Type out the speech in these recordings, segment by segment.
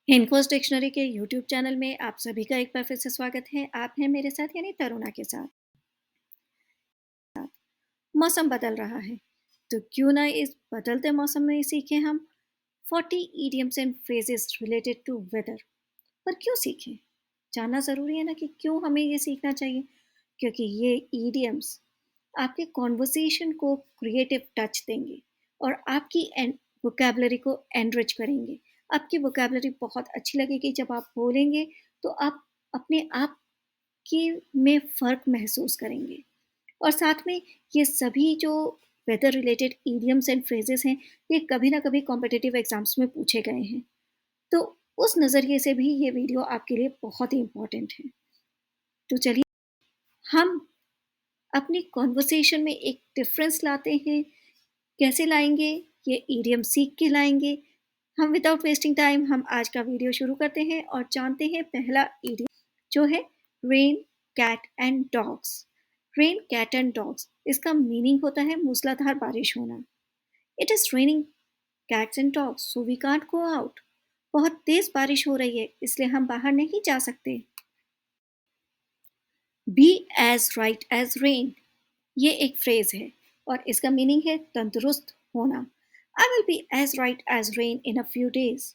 हिंदकोश dictionary के YouTube channel में आप सभी का एक बार फिर से स्वागत है। आप हैं मेरे साथ यानी तरुणा के साथ। मौसम बदल रहा है, तो क्यों ना इस बदलते मौसम में सीखें हम 40 idioms and phrases related to weather. पर क्यों सीखें? जानना ज़रूरी है ना कि क्यों हमें ये सीखना चाहिए? क्योंकि ये idioms आपके कॉन्वर्सेशन को क्रिएटिव टच देंगे और आपकी वोकेबलरी को एनरिच करेंगे। आपकी वोकेबलरी बहुत अच्छी लगेगी जब आप बोलेंगे, तो आप अपने आप की में फ़र्क महसूस करेंगे। और साथ में ये सभी जो weather related idioms and phrases हैं, ये कभी ना कभी कॉम्पिटिटिव एग्जाम्स में पूछे गए हैं। तो उस नज़रिए से भी ये वीडियो आपके लिए बहुत ही इम्पोर्टेंट है। तो चलिए हम अपनी कॉन्वर्सेशन में एक डिफरेंस लाते हैं। कैसे लाएंगे? ये इडियम सीख के लाएंगे। हम विदाउट वेस्टिंग टाइम हम आज का वीडियो शुरू करते हैं और जानते हैं पहला इडियम जो है rain cat and dogs. Rain cat and dogs इसका मीनिंग होता है मूसलाधार बारिश होना। It is raining cats and dogs so we can't go out. बहुत तेज बारिश हो रही है इसलिए हम बाहर नहीं जा सकते। Be as right as rain, ये एक फ्रेज है और इसका मीनिंग है तंदुरुस्त होना। I will be as right as rain in a few days,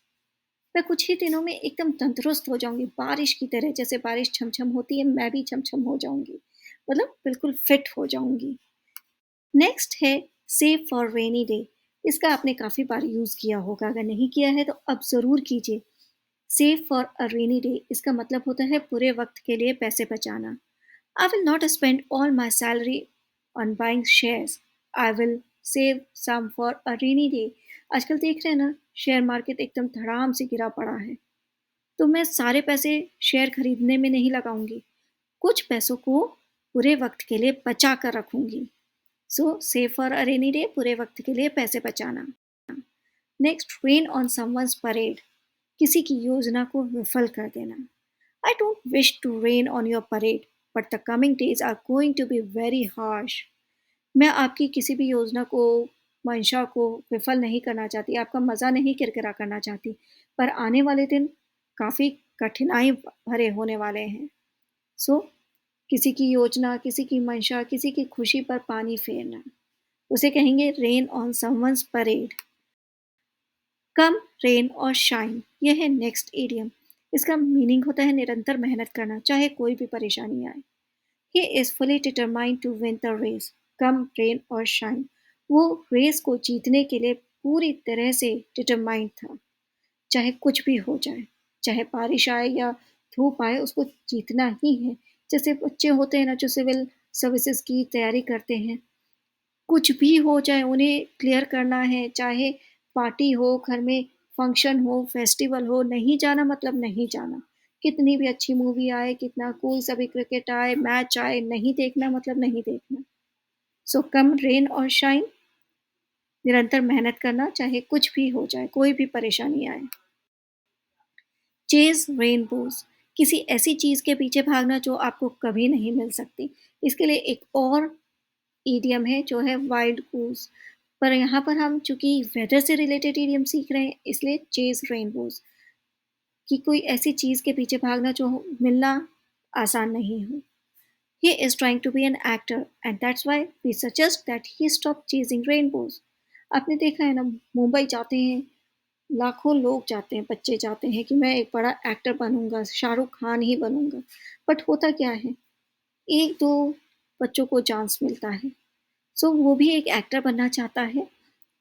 मैं कुछ ही दिनों में एकदम तंदुरुस्त हो जाऊंगी, बारिश की तरह। जैसे बारिश छमछम होती है मैं भी छमछम हो जाऊंगी, मतलब बिल्कुल फिट हो जाऊंगी। नेक्स्ट है सेव फॉर रेनी डे। इसका आपने काफ़ी बार यूज़ किया होगा, अगर नहीं किया है तो अब ज़रूर कीजिए। Save for a rainy day इसका मतलब होता है बुरे वक्त के लिए पैसे बचाना। I will not spend all my salary on buying shares, I will save some for a rainy day. आजकल देख रहे हैं ना, शेयर मार्केट एकदम धड़ाम से गिरा पड़ा है, तो मैं सारे पैसे शेयर खरीदने में नहीं लगाऊंगी, कुछ पैसों को बुरे वक्त के लिए बचा कर रखूंगी। So save for a rainy day, बुरे वक्त के लिए पैसे बचाना। Next, rain on someone's parade, किसी की योजना को विफल कर देना। I don't wish to rain on your parade but the coming days are going to be very harsh. मैं आपकी किसी भी योजना को, मंशा को विफल नहीं करना चाहती, आपका मज़ा नहीं किरकिरा करना चाहती, पर आने वाले दिन काफ़ी कठिनाई भरे होने वाले हैं। सो किसी की योजना, किसी की मंशा, किसी की खुशी पर पानी फेरना, उसे कहेंगे rain on someone's parade. Come, rain or shine, यह है नेक्स्ट इडियम। इसका मीनिंग होता है निरंतर मेहनत करना चाहे कोई भी परेशानी आए। He is fully determined to win the race. Come, rain or shine, वो रेस को जीतने के लिए पूरी तरह से डिटरमाइंड था। चाहे कुछ भी हो जाए, चाहे बारिश आए या धूप आए, उसको जीतना ही है। जैसे बच्चे होते हैं ना जो सिविल सर्विसेज की तैयारी करते हैं, कुछ भी हो जाए उन्हें क्लियर करना है। चाहे पार्टी हो, घर में फंक्शन हो, फेस्टिवल हो, नहीं जाना मतलब नहीं जाना। कितनी भी अच्छी मूवी आए, कितना कोई सा भी क्रिकेट आए, मैच आए, नहीं देखना मतलब नहीं देखना। सो कम, रेन और शाइन, निरंतर मेहनत करना चाहे कुछ भी हो जाए, कोई भी परेशानी आए। चेज़ रेनबोज़, किसी ऐसी चीज़ के पीछे भागना जो आपको कभी नहीं मिल सकती। इसके लिए एक और इडियम है जो है वाइल्ड गूस। पर यहाँ पर हम चूँकि वेदर से रिलेटेड इडियम सीख रहे हैं, इसलिए चेज़ रेनबोज़, कि कोई ऐसी चीज़ के पीछे भागना जो मिलना आसान नहीं हो। He is trying to be an actor and that's why we suggest that he stop chasing rainbows. आपने देखा है ना, मुंबई जाते हैं, लाखों लोग जाते हैं, बच्चे जाते हैं कि मैं एक बड़ा एक्टर बनूंगा, शाहरुख खान ही बनूंगा। बट होता क्या है, एक दो बच्चों को चांस मिलता है, सो वो भी एक एक्टर बनना चाहता है।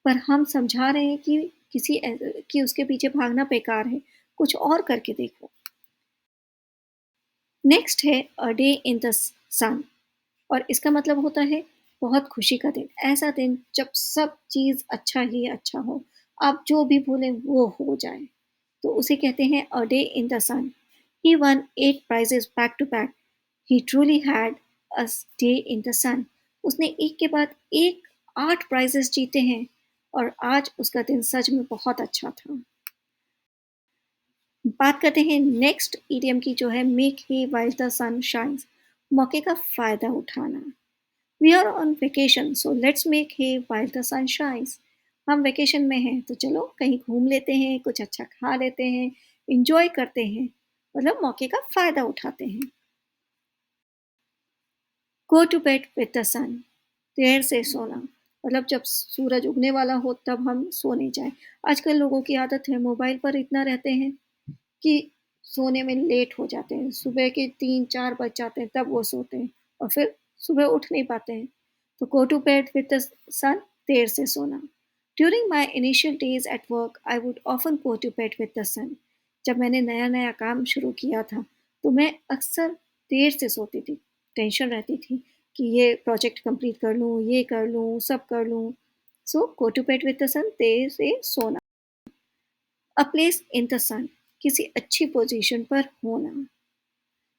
पर हम समझा रहे हैं कि कि उसके पीछे भागना बेकार है, कुछ और करके देखो। नेक्स्ट है अ डे इन द सन, और इसका मतलब होता है बहुत खुशी का दिन, ऐसा दिन जब सब चीज़ अच्छा ही अच्छा हो, आप जो भी बोलें वो हो जाए, तो उसे कहते हैं a day in the sun. He won 8 prizes back to back, he truly had a day in the sun. उसने एक के बाद एक 8 प्राइजेस जीते हैं और आज उसका दिन सच में बहुत अच्छा था। बात करते हैं नेक्स्ट इडियम की जो है make hay while the sun shines, मौके का फ़ायदा उठाना। We are on vacation so let's make hay while the sun shines. हम वेकेशन में हैं तो चलो कहीं घूम लेते हैं, कुछ अच्छा खा लेते हैं, एन्जॉय करते हैं, मतलब मौके का फ़ायदा उठाते हैं। Go to bed with the sun, देर से सोना, मतलब जब सूरज उगने वाला हो तब हम सोने जाएँ। आजकल लोगों की आदत है मोबाइल पर इतना रहते हैं कि सोने में लेट हो जाते हैं। सुबह के 3-4 बज जाते हैं तब वो सोते हैं और फिर सुबह उठ नहीं पाते हैं। तो go to bed with the sun, देर से सोना। During my initial days at work I would often go to bed with the sun. जब मैंने नया-नया काम शुरू किया था, तो मैं अक्सर देर से सोती थी। टेंशन रहती थी कि ये प्रोजेक्ट कंप्लीट कर लूँ, ये कर लूँ, सब कर लूँ। So go to bed with the sun, देर से सोना। अ प्लेस इन द सन, किसी अच्छी पोजीशन पर होना।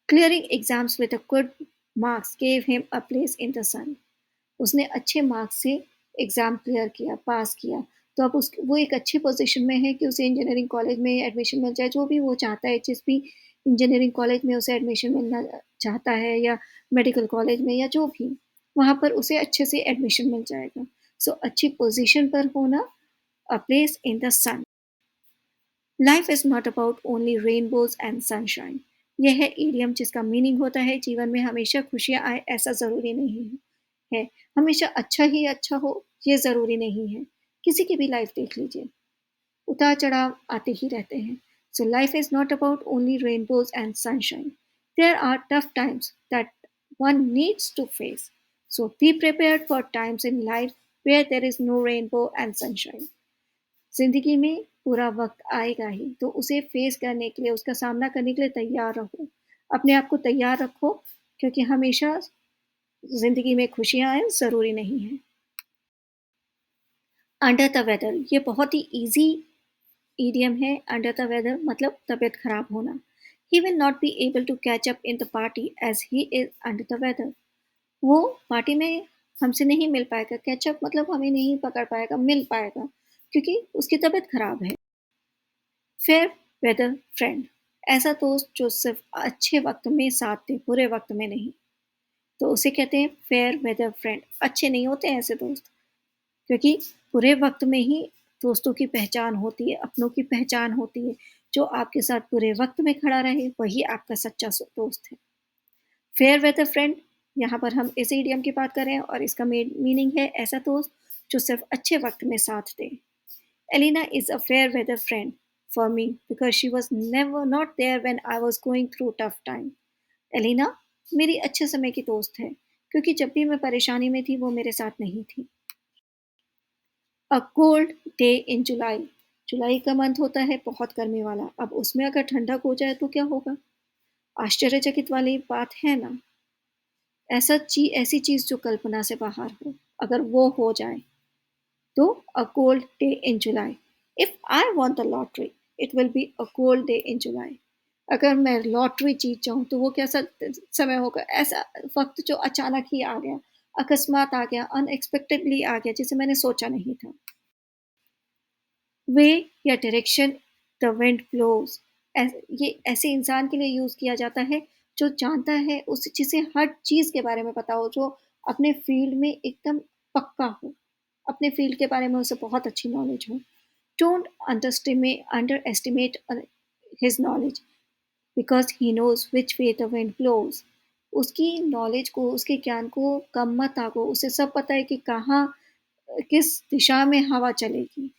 Clearing exams with a good marks gave him a place in the sun. उसने अच्छे मार्क्स से एग्ज़ाम क्लियर किया, पास किया, तो अब उस वो एक अच्छी पोज़ीशन में है कि उसे इंजीनियरिंग कॉलेज में एडमिशन मिल जाए, जो भी वो चाहता है, जिस भी इंजीनियरिंग कॉलेज में उसे एडमिशन मिलना चाहता है या मेडिकल कॉलेज में या जो भी, वहाँ पर उसे अच्छे से एडमिशन मिल जाएगा। सो अच्छी पोज़ीशन पर होना, a place in the sun. Life is not about only rainbows and sunshine. यह है इडियम जिसका मीनिंग होता है जीवन में हमेशा खुशियाँ आए ऐसा ज़रूरी नहीं है। हमेशा अच्छा ही अच्छा हो ये ज़रूरी नहीं है। किसी की भी लाइफ देख लीजिए, उतार-चढ़ाव आते ही रहते हैं। So life is not about only rainbows and sunshine. There are tough times that one needs to face. So be prepared for times in life where there is no rainbow and sunshine. ज़िंदगी में बुरा वक़्त आएगा ही, तो उसे face करने के लिए, उसका सामना करने के लिए तैयार रहो। अपने आप को तैयार रखो क्योंकि हमेशा ज़िंदगी में खुशियाँ आएँ ज़रूरी नहीं है। अंडर द वेदर, ये बहुत ही ईज़ी इडियम है। अंडर द वेदर मतलब तबीयत खराब होना। He will not be able to catch up in the party as he is under the weather. वो पार्टी में हमसे नहीं मिल पाएगा, कैच अप मतलब हमें नहीं पकड़ पाएगा, मिल पाएगा क्योंकि उसकी तबीयत खराब है। फेयर वेदर फ्रेंड, ऐसा दोस्त जो सिर्फ अच्छे वक्त में साथ दे, बुरे वक्त में नहीं। तो उसे कहते हैं फेयर वेदर फ्रेंड। अच्छे नहीं होते हैं ऐसे दोस्त, क्योंकि बुरे वक्त में ही दोस्तों की पहचान होती है, अपनों की पहचान होती है। जो आपके साथ बुरे वक्त में खड़ा रहे वही आपका सच्चा दोस्त है। फेयर वेदर फ्रेंड, यहाँ पर हम इस इडियम की बात कर रहे हैं और इसका मीनिंग है ऐसा दोस्त जो सिर्फ अच्छे वक्त में साथ दे। Elena is a fair weather friend for me because she was never not there when I was going through tough time. Elina मेरी अच्छे समय की दोस्त है क्योंकि जब भी मैं परेशानी में थी वो मेरे साथ नहीं थी। अ कोल्ड डे इन जुलाई, जुलाई का मंथ होता है बहुत गर्मी वाला, अब उसमें अगर ठंडक हो जाए तो क्या होगा? आश्चर्यचकित वाली बात है ना। ऐसी चीज जो कल्पना से बाहर हो, अगर वो हो जाए तो a cold day in July. If I won the lottery, it will be a cold day in July. अगर मैं लॉटरी जीत जाऊं तो वो कैसा समय होगा? ऐसा वक्त जो अचानक ही आ गया, अकस्मात आ गया, अनएक्सपेक्टेडली आ गया, जिसे मैंने सोचा नहीं था। वे या डायरेक्शन द विंड ब्लोज, ये ऐसे इंसान के लिए यूज किया जाता है जो जानता है, उस जिसे हर चीज के बारे में पता हो, जो अपने फील्ड में एकदम पक्का हो, अपने फील्ड के बारे में उसे बहुत अच्छी नॉलेज हो। Don't underestimate his knowledge because he knows which way the wind blows. उसकी नॉलेज को, उसके ज्ञान को कम मत आंको, उसे सब पता है कि कहाँ, किस दिशा में हवा चलेगी,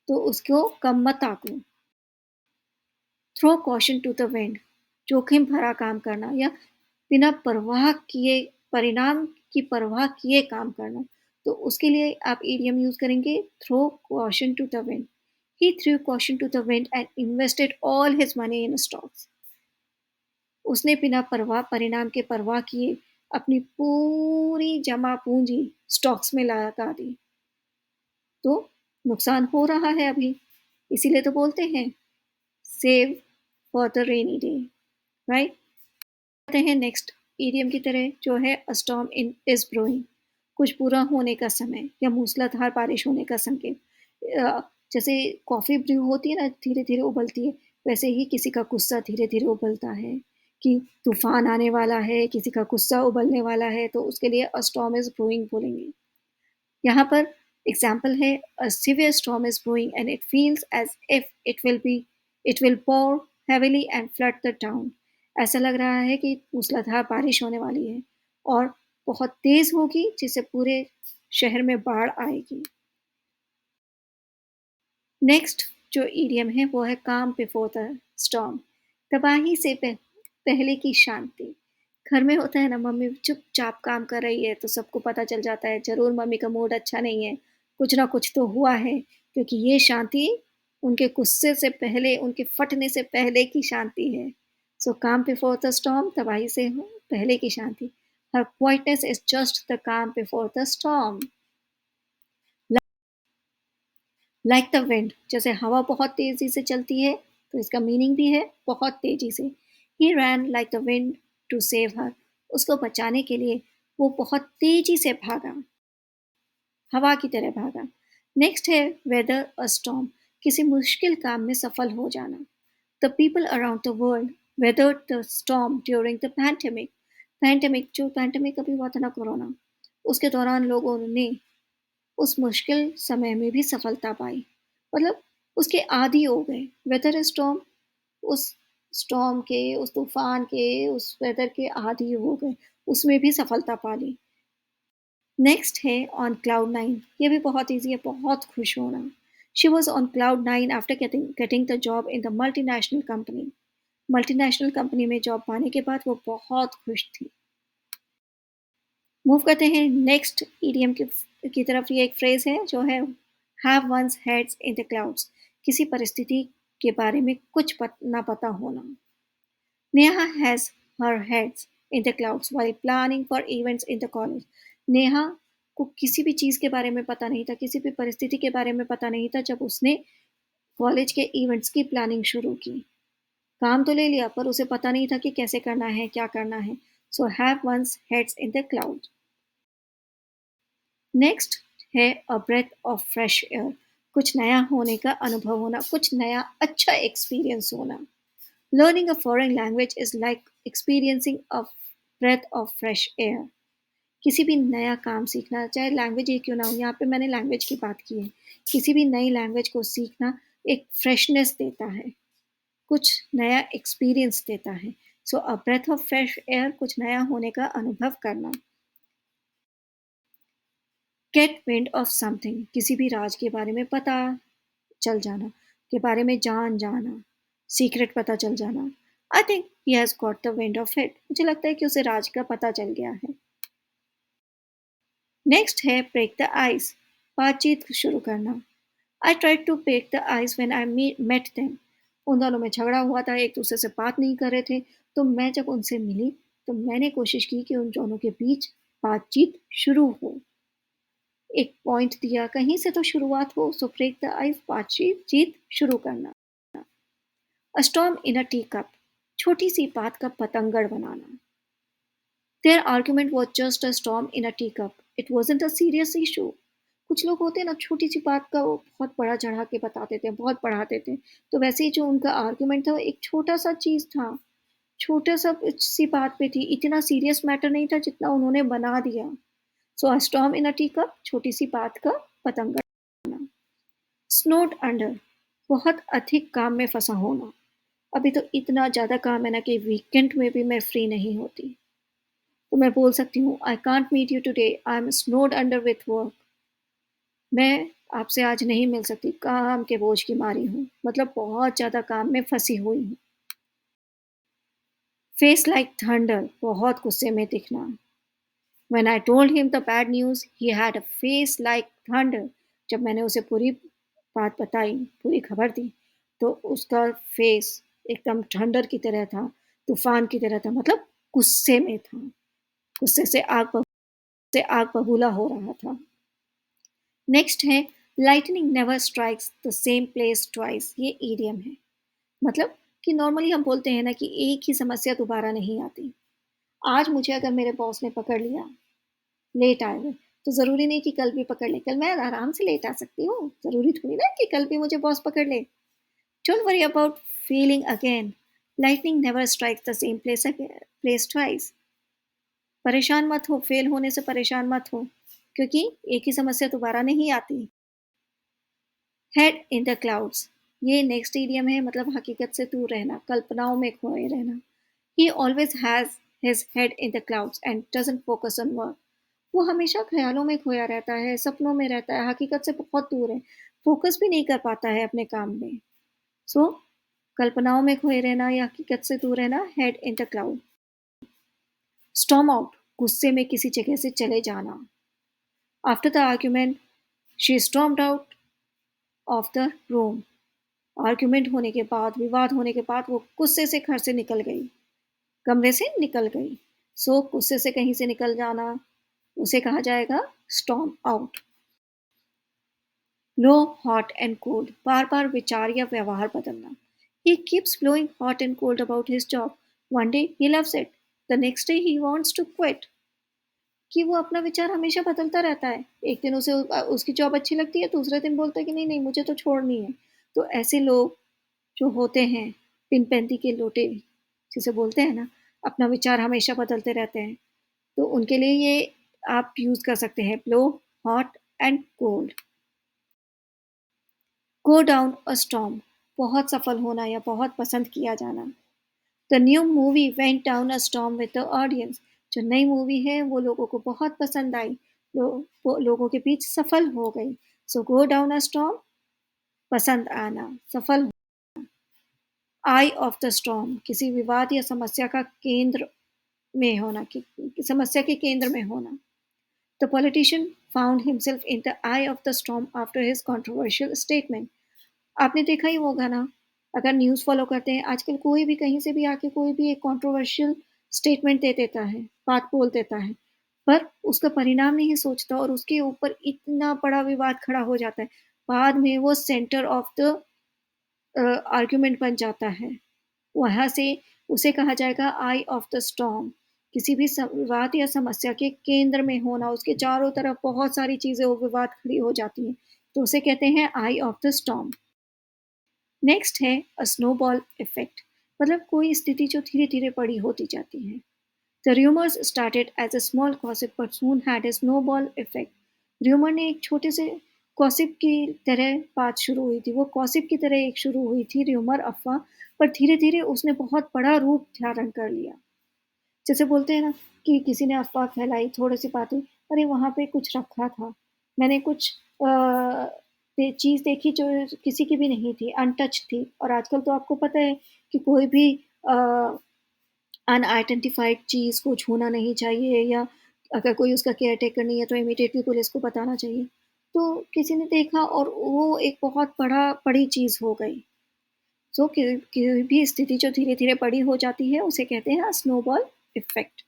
तो उसको कम मत आंको। Throw caution to the wind, जोखिम भरा काम करना या बिना परवाह किए, परिणाम की परवाह किए काम करना, तो उसके लिए आप इडियम यूज करेंगे throw caution to the wind. He threw caution to the wind and invested all his money in stocks. उसने बिना परवाह, परिणाम के परवाह किए अपनी पूरी जमा पूंजी स्टॉक्स में लगा दी, तो नुकसान हो रहा है अभी। इसीलिए तो बोलते हैं save for the rainy day, right. आते हैं नेक्स्ट इडियम की तरह जो है अ स्टॉर्म इन इज ब्रोइंग, कुछ बुरा होने का समय या मूसलाधार बारिश होने का संकेत। जैसे कॉफ़ी ब्रू होती है ना, धीरे धीरे उबलती है, वैसे ही किसी का गुस्सा धीरे धीरे उबलता है कि तूफान आने वाला है, किसी का गुस्सा उबलने वाला है, तो उसके लिए अ स्टॉर्म इज ब्रोइंग बोलेंगे। यहाँ पर एग्जाम्पल है a severe storm is brewing and it feels as if it will pour heavily and flood the town. ऐसा लग रहा है कि मूसलाधार बारिश होने वाली है और बहुत तेज होगी जिससे पूरे शहर में बाढ़ आएगी। नेक्स्ट जो ईडियम है वो है काम बिफोर द स्टॉर्म। तबाही से पहले की शांति। घर में होता है ना, मम्मी चुपचाप काम कर रही है तो सबको पता चल जाता है जरूर मम्मी का मूड अच्छा नहीं है, कुछ ना कुछ तो हुआ है, क्योंकि ये शांति उनके गुस्से से पहले, उनके फटने से पहले की शांति है। सो काम बिफोर द स्टॉर्म, तबाही से पहले की शांति। हर क्वाइटनेस इज जस्ट द काम before the storm. Like the wind, जैसे हवा बहुत तेजी से चलती है तो इसका मीनिंग भी है बहुत तेजी से। He ran like the wind to save her, उसको बचाने के लिए वो बहुत तेजी से भागा, हवा की तरह भागा। नेक्स्ट है वेदर अ स्टॉर्म, किसी मुश्किल काम में सफल हो जाना। The people around the world weathered the storm during the pandemic. Pandemic, जो पैंडेमिक अभी हुआ था ना, कोरोना, उसके दौरान लोगों ने उस मुश्किल समय में भी सफलता पाई। मतलब उसके आदी हो गए। वेदर स्टॉर्म, उस स्टॉर्म के, उस तूफान के, उस वेदर के आदी हो गए, उसमें भी सफलता पा ली। नेक्स्ट है ऑन क्लाउड नाइन, ये भी बहुत ईजी है, बहुत खुश होना। She was on cloud nine after getting the job in the multinational company. Multinational company में जॉब पाने के बाद वो बहुत खुश थी। मूव करते हैं नेक्स्ट ईडीएम की तरफ। ये एक फ्रेज है जो है have one's heads in the clouds, किसी परिस्थिति के बारे में कुछ ना पता होना। Neha has her heads in the clouds while planning for events in the college. Neha को किसी भी चीज़ के बारे में पता नहीं था, किसी भी परिस्थिति के बारे में पता नहीं था जब उसने कॉलेज के इवेंट्स की प्लानिंग शुरू की। काम तो ले लिया पर उसे पता नहीं था कि कैसे करना है, क्या करना है। So have one's heads in the cloud. Next है a breath of fresh air, कुछ नया होने का अनुभव होना, कुछ नया अच्छा एक्सपीरियंस होना। Learning a foreign language is like experiencing a breath of fresh air. किसी भी नया काम सीखना, चाहे लैंग्वेज ही क्यों ना हो, यहाँ पे मैंने लैंग्वेज की बात की है। किसी भी नई लैंग्वेज को सीखना एक फ्रेशनेस देता है, कुछ नया एक्सपीरियंस देता है। So a breath of fresh air, कुछ नया होने का अनुभव करना। गेट विंड ऑफ समथिंग, किसी भी राज के बारे में पता चल जाना, के बारे में जान जाना, सीक्रेट पता चल जाना। I think he has got the wind of it, मुझे लगता है कि उसे राज का पता चल गया है। नेक्स्ट है ब्रेक द आइस, बातचीत शुरू करना। I tried to break the ice when I met them. उन दोनों में झगड़ा हुआ था, एक दूसरे से बात नहीं कर रहे थे, तो मैं जब उनसे मिली तो मैंने कोशिश की कि उन दोनों के बीच बातचीत शुरू हो। एक पॉइंट दिया, कहीं से तो शुरुआत हो। सो ब्रेक द आइस, बातचीत जीत शुरू करना। A storm in a tea cup, छोटी सी बात का पतंगड़ बनाना। Their argument was just a storm in a tea cup, it wasn't a serious issue. कुछ लोग होते हैं ना, छोटी सी बात का वो बहुत बड़ा चढ़ा के बताते थे, बहुत बढ़ाते थे। तो वैसे ही जो उनका आर्ग्यूमेंट था वो एक छोटा सा चीज था, छोटा सा सी बात पे थी, इतना सीरियस मैटर नहीं था जितना उन्होंने बना दिया। So a storm in a tea cup, छोटी सी बात का पतंगड़। स्नोड अंडर, बहुत अधिक काम में फंसा होना। अभी तो इतना ज़्यादा काम है ना कि वीकेंड में भी मैं फ्री नहीं होती। तो मैं बोल सकती हूँ I can't meet you today, I am snowed under with work. मैं आपसे आज नहीं मिल सकती, काम के बोझ की मारी हूँ, मतलब बहुत ज़्यादा काम में फंसी हुई हूँ। फेस लाइक थंडर, बहुत गुस्से में दिखना। When I told him the bad news, he had a face like thunder. जब मैंने उसे पूरी बात बताई, पूरी खबर दी, तो उसका फेस एकदम थंडर की तरह था, तूफान की तरह था, मतलब गुस्से में था। गुस्से से आग बबूला हो रहा था। नेक्स्ट है lightning never strikes the same place twice, ये ईडियम है। मतलब कि नॉर्मली हम बोलते हैं ना कि एक ही समस्या दोबारा नहीं आती। आज मुझे अगर मेरे बॉस ने पकड़ लिया लेट आए हुए, तो ज़रूरी नहीं कि कल भी पकड़ ले। कल मैं आराम से लेट आ सकती हूँ, ज़रूरी थोड़ी ना कि कल भी मुझे बॉस पकड़ ले। Don't worry about failing again, lightning never strikes the same place twice. परेशान मत हो, फेल होने से परेशान मत हो, क्योंकि एक ही समस्या दोबारा नहीं आती। हेड इन द क्लाउड्स, ये नेक्स्ट इडियम है, मतलब हकीकत से दूर रहना, कल्पनाओं में खोए रहना। ही always has his head in the clouds and doesn't focus on work. वो हमेशा ख्यालों में खोया रहता है, सपनों में रहता है, हकीकत से बहुत दूर है, फोकस भी नहीं कर पाता है अपने काम में। सो कल्पनाओं में खोए रहना या हकीकत से दूर रहना, head in the cloud. Storm out, गुस्से में किसी जगह से चले जाना। After the argument she stormed out of the room. Argument होने के बाद, विवाद होने के बाद वो गुस्से से घर से निकल गई, कमरे से निकल गई। सो गुस्से से कहीं से निकल जाना, उसे कहा जाएगा स्टॉर्म आउट। लो, हॉट एंड कोल्ड, बार बार विचार या व्यवहार बदलना। He keeps blowing hot and cold about his job. One day he loves it, the next day he wants to quit. कि वो अपना विचार हमेशा बदलता रहता है। एक दिन उसे उसकी जॉब अच्छी लगती है, दूसरे दिन बोलता है कि नहीं नहीं मुझे तो छोड़नी है। तो ऐसे लोग जो होते हैं, पिनपैंती के लोटे जिसे बोलते हैं ना, अपना विचार हमेशा बदलते रहते हैं। तो उनके लिए ये आप यूज़ कर सकते हैं, blow, hot and cold. Go down a storm, बहुत सफल होना या बहुत पसंद किया जाना। The new movie went down a storm with the audience. जो नई मूवी है वो लोगों को बहुत पसंद आई, वो लोगों के बीच सफल हो गई। सो गो डाउन अ स्टॉर्म, पसंद आना, सफल हो। आई ऑफ द स्टॉर्म, किसी विवाद या समस्या का केंद्र में होना, कि समस्या के केंद्र में होना। The politician found himself in the I of the storm after his controversial statement. आपने देखा ही होगा ना, अगर न्यूज़ फ़ॉलो करते हैं, आजकल कोई भी कहीं से भी आके कोई भी एक कंट्रोवर्शियल स्टेटमेंट दे देता है, बात बोल देता है, पर उसका परिणाम नहीं सोचता और उसके ऊपर इतना बड़ा विवाद खड़ा हो जाता है। बाद में वो सेंटर ऑफ द आर्गुमेंट बन जाता है। वहाँ से उसे कहा जाएगा आई ऑफ द स्टॉर्म। किसी भी विवाद या समस्या के केंद्र में होना, उसके चारों तरफ बहुत सारी चीज़ें वो विवाद खड़ी हो जाती हैं, तो उसे कहते हैं आई ऑफ द स्टॉर्म। नेक्स्ट है अ स्नोबॉल इफेक्ट, मतलब कोई स्थिति जो धीरे-धीरे बड़ी होती जाती है। The rumours started as a small gossip but soon had a snowball effect. Rumour ने एक छोटे से गॉसिप की तरह बात शुरू हुई थी। वो गॉसिप की तरह एक शुरू हुई थी रूमर, अफ़वाह, पर धीरे-धीरे उसने बहुत बड़ा रूप धारण कर लिया। जैसे बोलते हैं ना कि किसी ने अफ़वाह फैलाई, थोड़ी-सी बातें, अरे वहाँ पे कुछ रखा था। मैंने कुछ चीज़ देखी जो किसी की भी नहीं थी, अनटच्ड थी। और आजकल तो आपको पता है कि कोई भी अ, अनआइडेंटिफाइड चीज़ को छूना नहीं चाहिए, या अगर कोई उसका केयरटेकर नहीं है तो इमीडिएटली पुलिस को बताना चाहिए। तो किसी ने देखा और वो एक बहुत बड़ी चीज़ हो गई। सो कोई भी स्थिति जो धीरे-धीरे बड़ी हो जाती है उसे कहते हैं स्नोबॉल इफ़ेक्ट।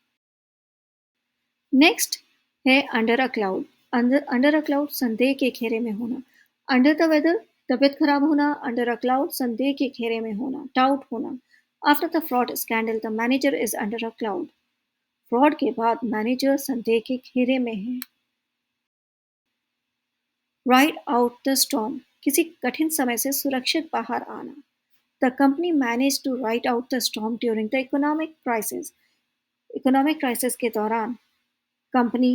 नेक्स्ट है under a cloud. Under a cloud, संदेह के घेरे में होना। अंडर द वेदर, तबीयत खराब होना। अंडर अ क्लाउड, संदेह के घेरे में होना, डाउट होना। After the fraud scandal the manager is under a cloud. Fraud के बाद मैनेजर संदेह के घेरे में है। राइड आउट द स्टॉर्म, किसी कठिन समय से सुरक्षित बाहर आना। The company manage to ride out the storm during the economic crisis. Economic crisis के दौरान कंपनी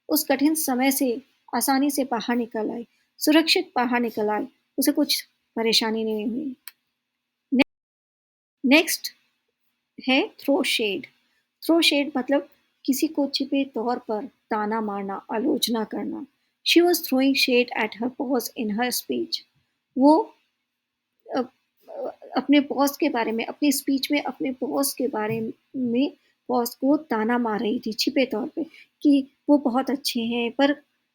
उस कठिन समय से आसानी से बाहर निकल आई, सुरक्षित बाहर निकल आई, उसे कुछ परेशानी नहीं हुई। नेक्स्ट है थ्रो शेड। थ्रो शेड मतलब किसी को छिपे तौर पर ताना मारना, आलोचना करना। She was throwing shade at her boss in her speech. वो अ, अपने बॉस के बारे में, अपनी स्पीच में अपने बॉस के बारे में बॉस को ताना मार रही थी छिपे तौर पे, कि वो बहुत अच्छे हैं, पर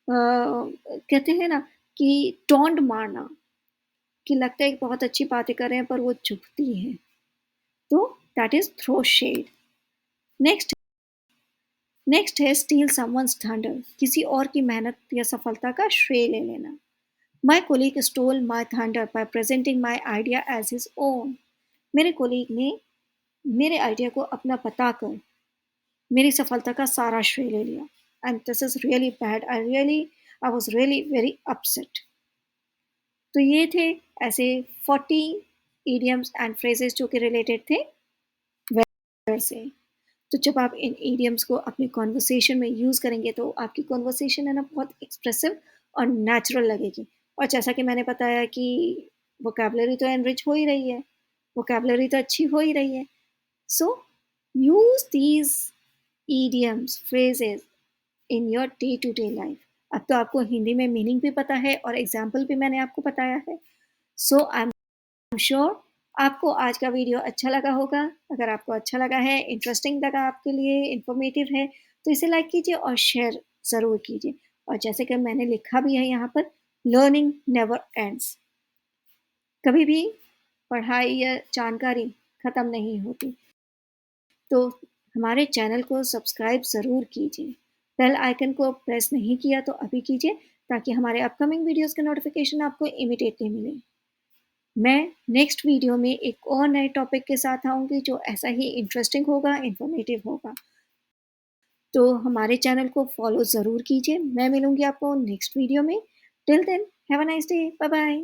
कहते हैं ना कि टोंट मारना, कि लगता है कि बहुत अच्छी बातें कर रहे हैं पर वो चुभती हैं। तो that is throw shade. Next next है स्टील समवन्स थंडर, किसी और की मेहनत या सफलता का श्रेय ले लेना। My colleague stole my thunder by presenting my idea as his own. मेरे कोलीग ने मेरे आइडिया को अपना बताकर मेरी सफलता का सारा श्रेय ले लिया। And this is really bad, I was really very upset. तो ये थे ऐसे 40 इडियम्स एंड फ्रेजेस जो कि रिलेटेड थे वेदर से। तो जब आप इन इडियम्स को अपनी कॉन्वर्सेशन में यूज़ करेंगे तो आपकी कॉन्वर्सेशन है ना बहुत एक्सप्रेसिव और नेचुरल लगेगी। और जैसा कि मैंने बताया कि वोकैबुलरी तो एनरिच हो ही रही है, वोकैबुलरी तो अच्छी हो ही रही है। So use these idioms, phrases in your day to day life. अब तो आपको हिंदी में मीनिंग भी पता है और एग्ज़ाम्पल भी मैंने आपको बताया है। सो आई एम श्योर आपको आज का वीडियो अच्छा लगा होगा। अगर आपको अच्छा लगा है, इंटरेस्टिंग लगा आपके लिए, इन्फॉर्मेटिव है, तो इसे लाइक कीजिए और शेयर ज़रूर कीजिए। और जैसे कि मैंने लिखा भी है यहाँ पर, लर्निंग नेवर एंड्स। कभी भी पढ़ाई या जानकारी ख़त्म नहीं होती। तो हमारे चैनल को सब्सक्राइब ज़रूर कीजिए। बेल आइकन को प्रेस नहीं किया तो अभी कीजिए, ताकि हमारे अपकमिंग वीडियोज़ के नोटिफ़िकेशन आपको इमीडिएटली मिले। मैं नेक्स्ट वीडियो में एक और नए टॉपिक के साथ आऊँगी जो ऐसा ही इंटरेस्टिंग होगा, इन्फॉर्मेटिव होगा। तो हमारे चैनल को फॉलो ज़रूर कीजिए। मैं मिलूँगी आपको नेक्स्ट वीडियो में। Till then have a nice day. Bye bye.